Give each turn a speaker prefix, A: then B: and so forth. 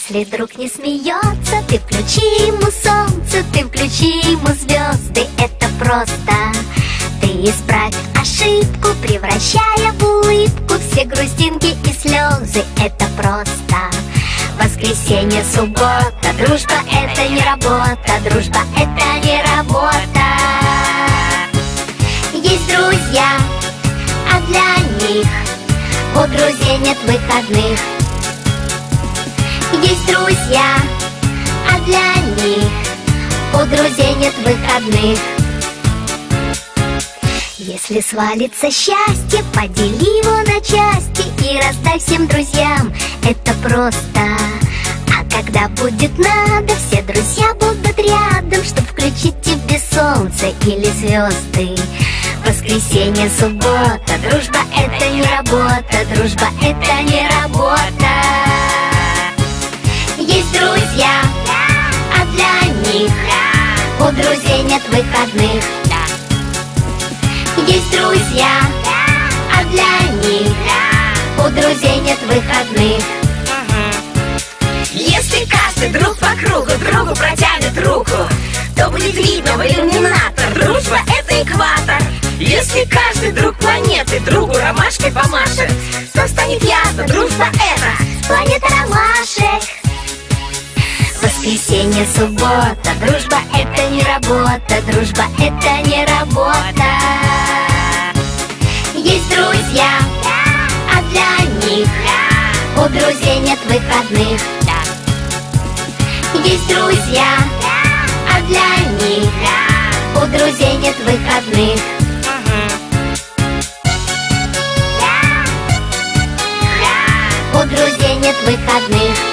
A: Если друг не смеется, ты включи ему солнце, ты включи ему звезды, это просто. Ты исправь ошибку, превращая в улыбку все грустинки и слезы, это просто. Воскресенье, суббота, дружба это не работа, дружба это не работа. Есть друзья, а для них у друзей нет выходных. Есть друзья, а для них у друзей нет выходных. Если свалится счастье, подели его на части и раздай всем друзьям, это просто. А когда будет надо, все друзья будут рядом, чтоб включить тебе солнце или звезды. Воскресенье, суббота, дружба это не работа, дружба это не работа. Есть друзья, а для них у друзей нет выходных. Есть друзья, а для них у друзей нет выходных.
B: Если каждый друг по кругу другу протянет руку, то будет видно в иллюминатор, дружба это экватор. Если каждый друг планеты другу ромашкой помашет, то станет ясно, дружба это
A: планета ромашек. Воскресенье, суббота, дружба это не работа, дружба это не работа. Есть друзья, а для них у друзей нет выходных. Есть друзья, а для них у друзей нет выходных. У друзей нет выходных.